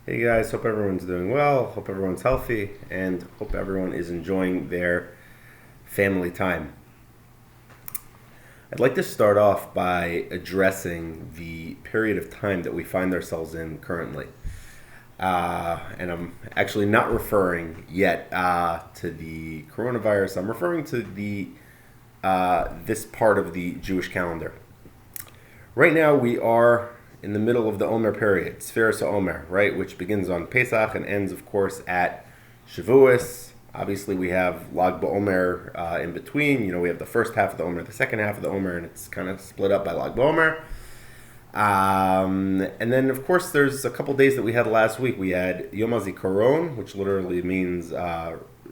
Hey guys, hope everyone's doing well, hope everyone's healthy, and hope everyone is enjoying their family time. I'd like to start off by addressing the period of time that we find ourselves in currently. And I'm actually not referring yet to the coronavirus. I'm referring to the this part of the Jewish calendar. Right now, we are in the middle of the Omer period, Shmiras HaOmer, right, which begins on Pesach and ends, of course, at Shavuos. Obviously, we have Lag BaOmer in between. We have the first half of the Omer, the second half of the Omer, and it's kind of split up by Lag BaOmer. And then, of course, there's a couple days that we had last week. We had Yom HaZikaron, which literally means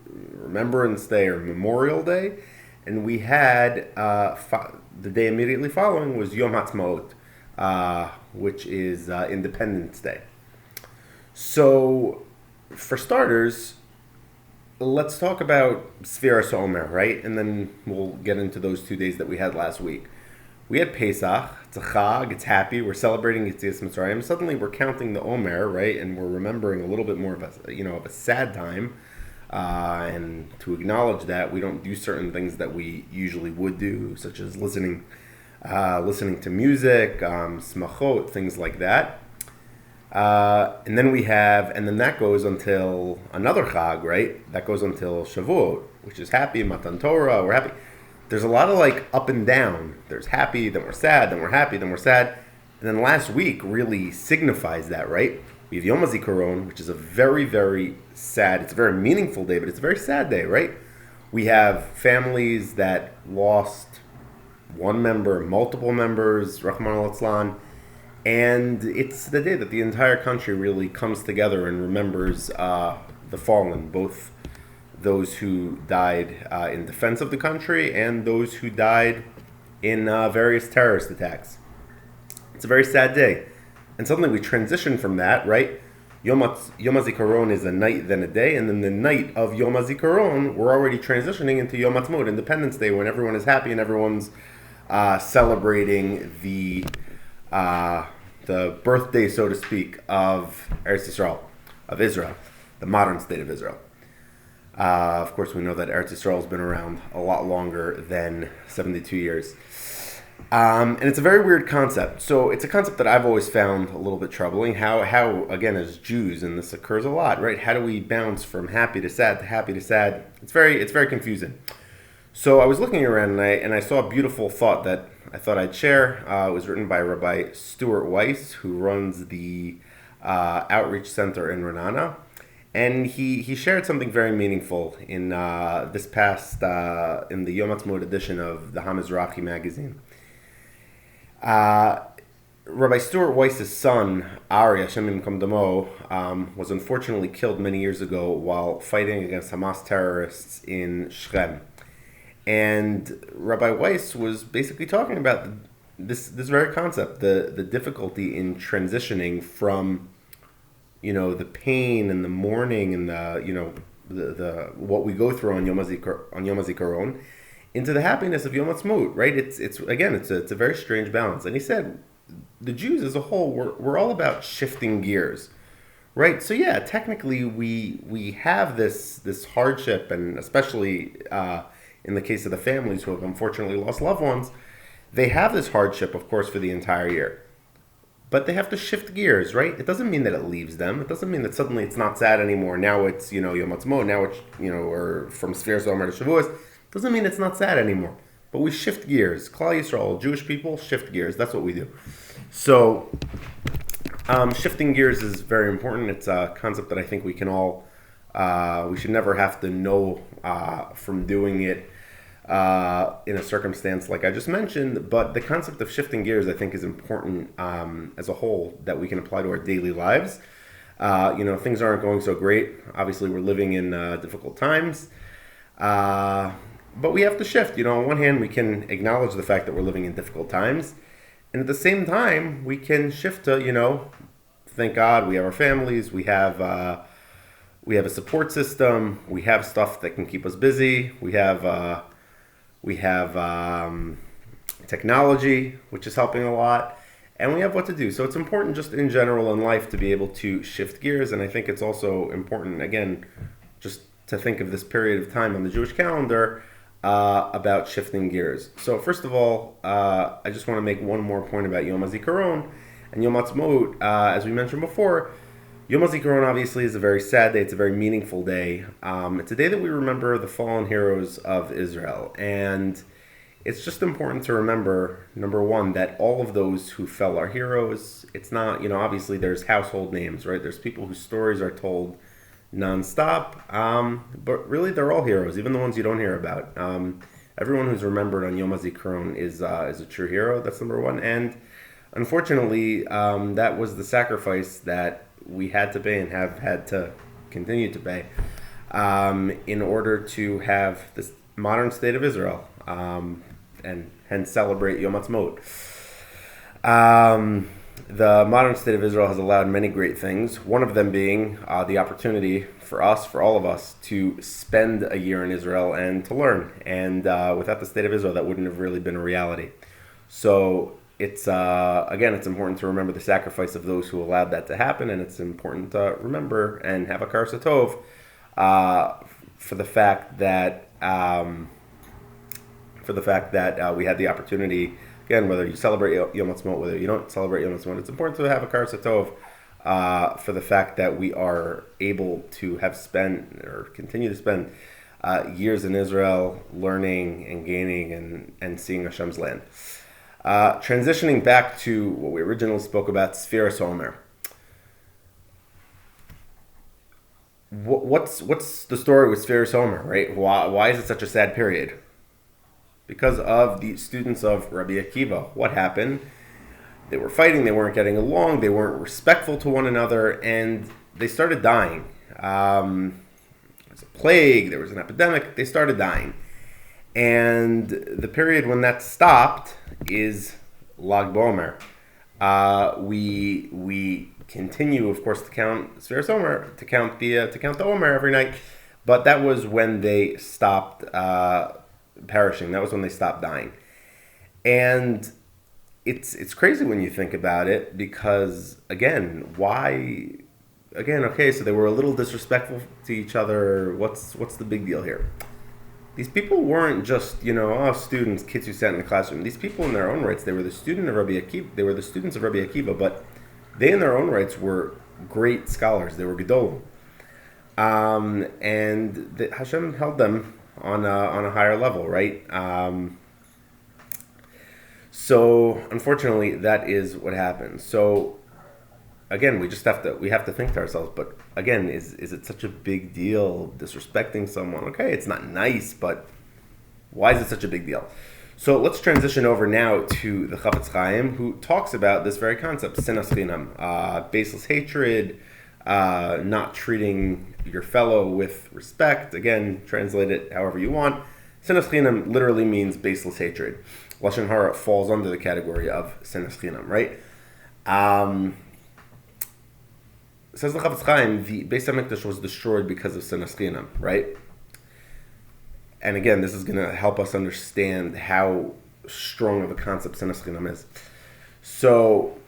Remembrance Day or Memorial Day. And we had the day immediately following was Yom HaTzmaot, which is Independence Day. So, for starters, let's talk about Shmiras HaOmer, right? And then we'll get into those 2 days that we had last week. We had Pesach. It's a Chag. It's happy. We're celebrating Yetzias Mitzrayim. Suddenly, we're counting the Omer, right? And we're remembering a little bit more of a sad time. And to acknowledge that, we don't do certain things that we usually would do, such as listening to music, smachot, things like that. And then that goes until another Chag, right? That goes until Shavuot, which is happy, Matan Torah. We're happy. There's a lot of up and down. There's happy, then we're sad, then we're happy, then we're sad. And then last week really signifies that, right? We have Yom HaZikaron, which is a very, very sad, it's a very meaningful day, but it's a very sad day, right? We have families that lost one member, multiple members, Rahman al-Islan, and it's the day that the entire country really comes together and remembers the fallen, both those who died in defense of the country and those who died in various terrorist attacks. It's a very sad day. And suddenly we transition from that, right? Yom HaZikaron is a night, then a day, and then the night of Yom HaZikaron, we're already transitioning into Yom HaTzmaut, Independence Day, when everyone is happy and everyone's celebrating the birthday, so to speak, of Eretz Yisrael, of Israel, the modern state of Israel. Of course, we know that Eretz Yisrael has been around a lot longer than 72 years. And it's a very weird concept. So it's a concept that I've always found a little bit troubling. How again, as Jews, and this occurs a lot, right? How do we bounce from happy to sad to happy to sad? It's very confusing. So I was looking around and I saw a beautiful thought that I thought I'd share. It was written by Rabbi Stuart Weiss, who runs the Outreach Center in Renana. And he shared something very meaningful in this past, in the Yom HaTzmaut edition of the HaMizrahi magazine. Rabbi Stuart Weiss's son, Ari, Hashem Yimkom Damo, was unfortunately killed many years ago while fighting against Hamas terrorists in Shechem. And Rabbi Weiss was basically talking about this very concept, the difficulty in transitioning from, the pain and the mourning and the what we go through on Yom HaZikaron into the happiness of Yom HaTzmaut, right? It's a very strange balance. And he said, the Jews as a whole, we're all about shifting gears, right? So yeah, technically we have this hardship, and especially in the case of the families who have unfortunately lost loved ones, they have this hardship, of course, for the entire year. But they have to shift gears, right? It doesn't mean that it leaves them. It doesn't mean that suddenly it's not sad anymore. Now it's, Yom HaTzmaut. Now it's, or from Shmiras HaOmer to Shavuos. Doesn't mean it's not sad anymore. But we shift gears. Klal Yisrael, Jewish people, shift gears. That's what we do. So, shifting gears is very important. It's a concept that I think we can all, we should never have to know from doing it in a circumstance like I just mentioned. But the concept of shifting gears, I think, is important as a whole, that we can apply to our daily lives. Things aren't going so great. Obviously, we're living in difficult times. But we have to shift. On one hand, we can acknowledge the fact that we're living in difficult times. And at the same time, we can shift to, thank God we have our families, we have a support system, we have stuff that can keep us busy, we have technology, which is helping a lot. and we have what to do. So it's important just in general in life to be able to shift gears, and I think it's also important, again, just to think of this period of time on the Jewish calendar about shifting gears. So first of all, I just want to make one more point about Yom HaZikaron and Yom HaTzmaut. As we mentioned before, Yom HaZikaron obviously is a very sad day. It's a very meaningful day. It's a day that we remember the fallen heroes of Israel. And it's just important to remember, number one, that all of those who fell are heroes. It's not, obviously there's household names, right? There's people whose stories are told nonstop. But really they're all heroes, even the ones you don't hear about. Everyone who's remembered on Yom HaZikaron is a true hero. That's number one. And unfortunately, that was the sacrifice that we had to pay and have had to continue to pay in order to have this modern state of Israel and hence celebrate Yom HaTzmaut. The modern state of Israel has allowed many great things, one of them being the opportunity for us, for all of us, to spend a year in Israel and to learn. And without the state of Israel, that wouldn't have really been a reality. So it's important to remember the sacrifice of those who allowed that to happen, and it's important to remember and have a Kar Satov for the fact that we had the opportunity. Again, whether you celebrate Yom HaTzmaut, whether you don't celebrate Yom HaTzmaut, it's important to have a Kar Satov for the fact that we are able to have spent or continue to spend years in Israel, learning and gaining and seeing Hashem's land. Transitioning back to what we originally spoke about, Shmiras HaLashon. What's the story with Shmiras HaLashon, right? Why is it such a sad period? Because of the students of Rabbi Akiva. What happened? They were fighting, they weren't getting along, they weren't respectful to one another, and they started dying. There was a plague, there was an epidemic, they started dying. And the period when that stopped is Lag BaOmer. We continue, of course, to count Shmiras HaLashon, to count the Omer every night, but that was when they stopped perishing. That was when they stopped dying. And it's crazy when you think about it, because okay, so they were a little disrespectful to each other. What's the big deal here? These people weren't just, students, kids who sat in the classroom. These people in their own rights, they were the students of Rabbi Akiva, but they in their own rights were great scholars. They were Gedolim. And Hashem held them on a higher level, right? So unfortunately, that is what happened. So again, we have to think to ourselves, but again, is it such a big deal disrespecting someone? Okay, it's not nice, but why is it such a big deal? So let's transition over now to the Chafetz Chaim, who talks about this very concept, sinas chinam, baseless hatred, not treating your fellow with respect. Again, translate it however you want. Sinas chinam literally means baseless hatred. Lashon hara falls under the category of sinas chinam, right? Says the Chafetz Chaim, the Beis HaMikdash was destroyed because of sinas chinam, right? And again, this is going to help us understand how strong of a concept sinas chinam is. So,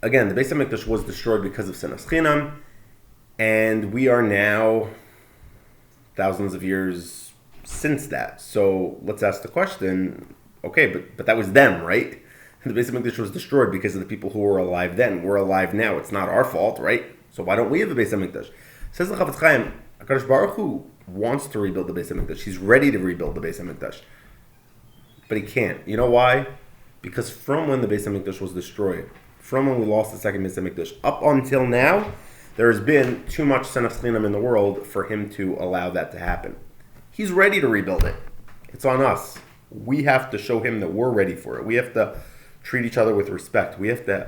again, the Beis HaMikdash was destroyed because of sinas chinam, and we are now thousands of years since that. So let's ask the question, okay, but that was them, right? The Beis HaMikdash was destroyed because of the people who were alive then. We're alive now. It's not our fault, right? So why don't we have a Beis HaMikdash? Says the Chafetz Chaim, HaKadosh Baruch Hu wants to rebuild the Beis HaMikdash. He's ready to rebuild the Beis HaMikdash. But he can't. You know why? Because from when the Beis HaMikdash was destroyed, from when we lost the second Beis HaMikdash, up until now, there has been too much sinas chinam in the world for him to allow that to happen. He's ready to rebuild it. It's on us. We have to show him that we're ready for it. We have to treat each other with respect. We have to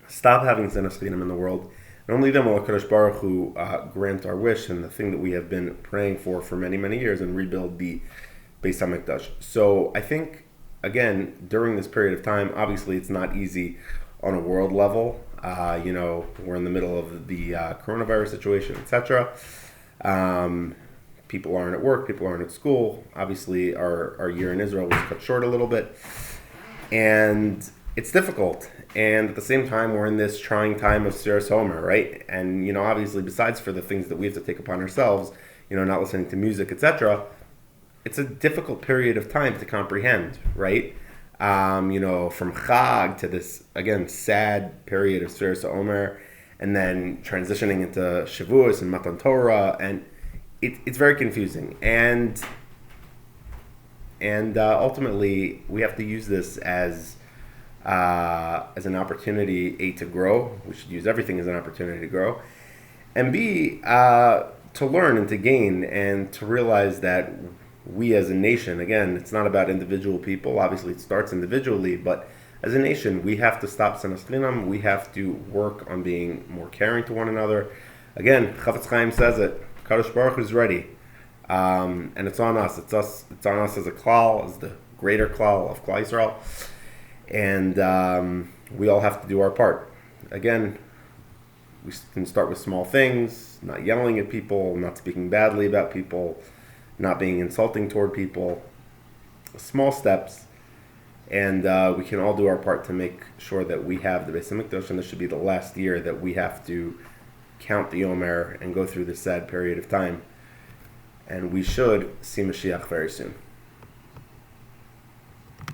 stop having sinas chinam in the world. And only then will HaKadosh Baruch Hu grant our wish and the thing that we have been praying for many, many years and rebuild the Beis HaMikdash. So I think, again, during this period of time, obviously it's not easy on a world level. We're in the middle of the coronavirus situation, etc. People aren't at work, people aren't at school. Obviously, our year in Israel was cut short a little bit. and it's difficult. And at the same time, we're in this trying time of Shmiras HaLashon, right? And obviously, besides for the things that we have to take upon ourselves, not listening to music, etc., it's a difficult period of time to comprehend, right? From Chag to this again sad period of Shmiras HaLashon, and then transitioning into Shavuos and Matan Torah, and it's very confusing. And ultimately, we have to use this as an opportunity, A, to grow. We should use everything as an opportunity to grow. And B, to learn and to gain and to realize that we as a nation, again, it's not about individual people. Obviously, it starts individually, but as a nation, we have to stop Senas Chinam. We have to work on being more caring to one another. Again, Chafetz Chaim says it. Kadosh Baruch Hu is ready. And it's on us. It's on us as a klal, as the greater klal of Klal Yisrael. And we all have to do our part. Again, we can start with small things, not yelling at people, not speaking badly about people, not being insulting toward people. Small steps. And we can all do our part to make sure that we have the Beis HaMikdash, and this should be the last year that we have to count the Omer and go through this sad period of time. And we should see Mashiach very soon.